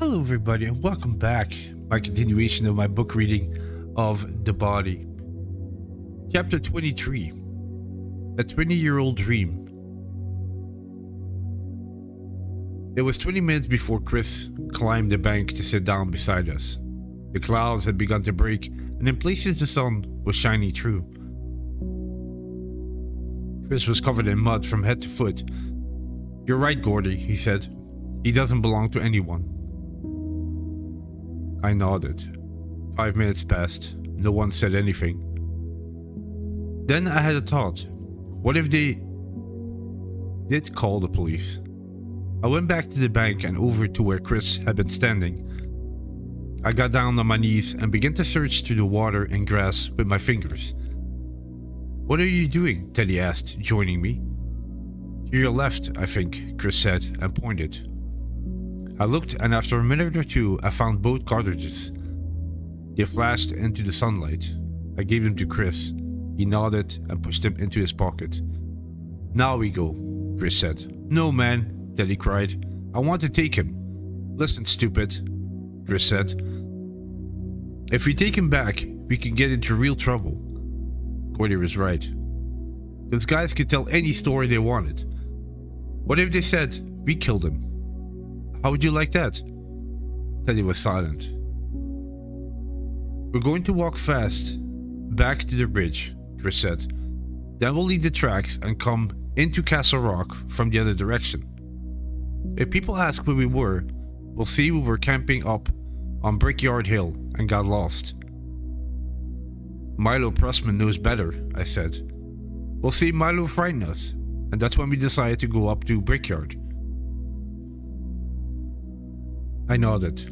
Hello everybody and welcome back. My continuation of my book reading of The Body. Chapter 23. A 20-year-old dream. It was 20 minutes before Chris climbed the bank to sit down beside us. The clouds had begun to break and in places the sun was shining through. Chris was covered in mud from head to foot. "You're right, Gordy," he said. "He doesn't belong to anyone." I nodded. 5 minutes passed. No one said anything. Then I had a thought. What if they did call the police? I went back to the bank and over to where Chris had been standing. I got down on my knees and began to search through the water and grass with my fingers. "What are you doing?" Teddy asked, joining me. "To your left, I think," Chris said and pointed. I looked and after a minute or two I found both cartridges. They flashed into the sunlight. I gave them to Chris. He nodded and pushed them into his pocket. "Now we go," Chris said. "No man," Teddy cried. "I want to take him." "Listen, stupid," Chris said. "If we take him back, we can get into real trouble." Gordy was right. Those guys could tell any story they wanted. What if they said we killed him? How would you like that? Teddy was silent. "We're going to walk fast back to the bridge," Chris said. "Then we'll leave the tracks and come into Castle Rock from the other direction. If people ask where we were, we'll say we were camping up on Brickyard Hill and got lost." "Milo Pressman knows better," I said. "We'll say Milo frightened us, and that's when we decided to go up to Brickyard." I nodded.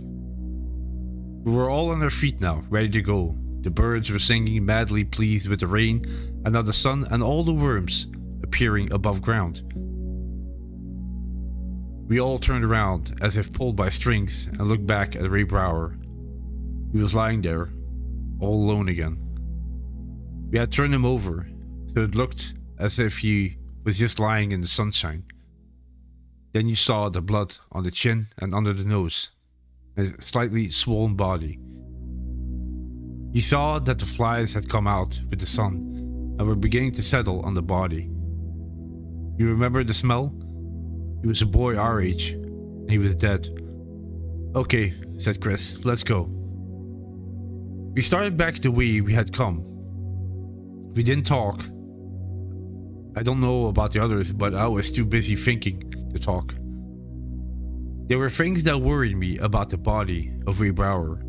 We were all on our feet now, ready to go. The birds were singing madly, pleased with the rain and now the sun and all the worms appearing above ground. We all turned around as if pulled by strings and looked back at Ray Brower. He was lying there, all alone again. We had turned him over, so it looked as if he was just lying in the sunshine. Then you saw the blood on the chin and under the nose, and a slightly swollen body. You saw that the flies had come out with the sun and were beginning to settle on the body. You remember the smell? He was a boy our age, and he was dead. "Okay," said Chris, "let's go." We started back the way we had come. We didn't talk. I don't know about the others, but I was too busy thinking to talk. There were things that worried me about the body of Ray Brower.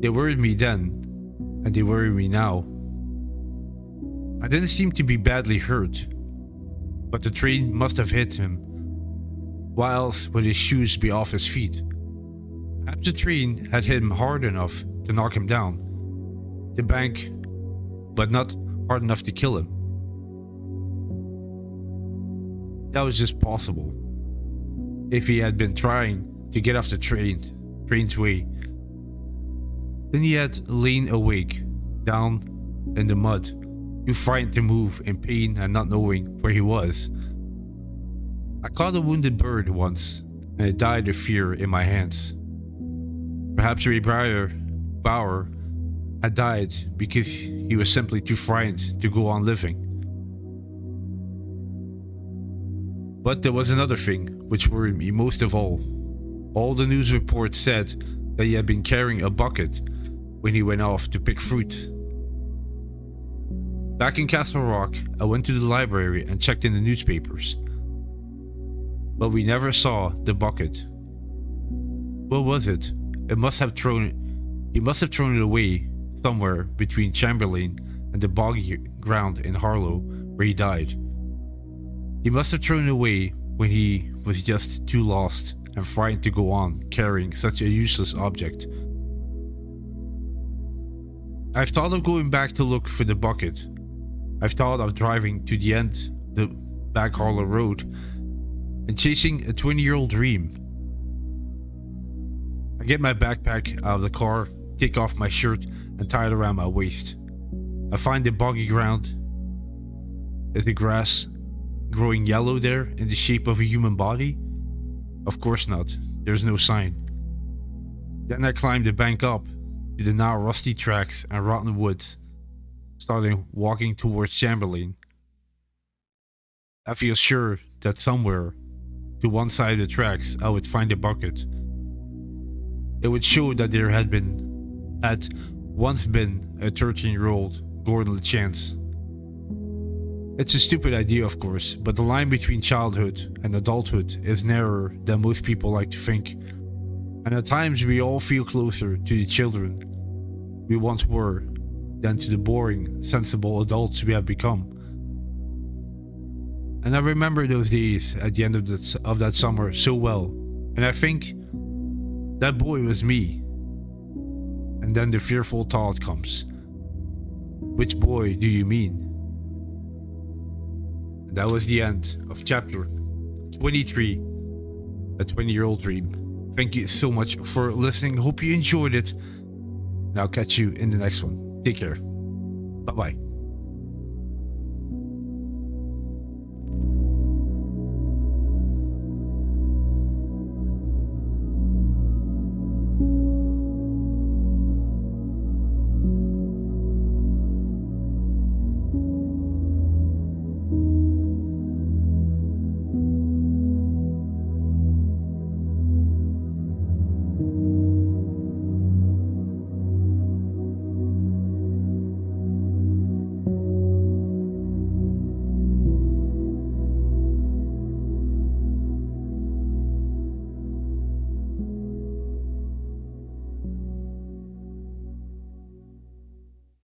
They worried me then, and they worry me now. I didn't seem to be badly hurt, but the train must have hit him. Why else would his shoes be off his feet? Perhaps the train had hit him hard enough to knock him down. The bank, but not hard enough to kill him. That was just possible. If he had been trying to get off the train's way. Then he had lain awake, down in the mud, too frightened to move, in pain and not knowing where he was. I caught a wounded bird once, and it died of fear in my hands. Perhaps Ray Brower had died because he was simply too frightened to go on living. But there was another thing which worried me most of all. All the news reports said that he had been carrying a bucket when he went off to pick fruit. Back in Castle Rock, I went to the library and checked in the newspapers. But we never saw the bucket. What was it? He must have thrown it away somewhere between Chamberlain and the boggy ground in Harlow where he died. He must have thrown it away when he was just too lost and frightened to go on carrying such a useless object. I've thought of going back to look for the bucket. I've thought of driving to the end of the back Harlow Road and chasing a 20-year-old dream. I get my backpack out of the car, take off my shirt and tie it around my waist. I find the boggy ground. Is the grass growing yellow there in the shape of a human body? Of course not. There's no sign. Then I climbed the bank up to the now rusty tracks and rotten woods, starting walking towards Chamberlain. I feel sure that somewhere to one side of the tracks I would find a bucket. It would show that there had once been a 13-year-old Gordon LeChance. It's a stupid idea, of course, but the line between childhood and adulthood is narrower than most people like to think. And at times we all feel closer to the children we once were than to the boring, sensible adults we have become. And I remember those days at the end of that summer so well, and I think that boy was me. And then the fearful thought comes, which boy do you mean? And that was the end of chapter 23, A 20-Year-Old Dream. Thank you so much for listening. Hope you enjoyed it. And I'll catch you in the next one. Take care. Bye-bye.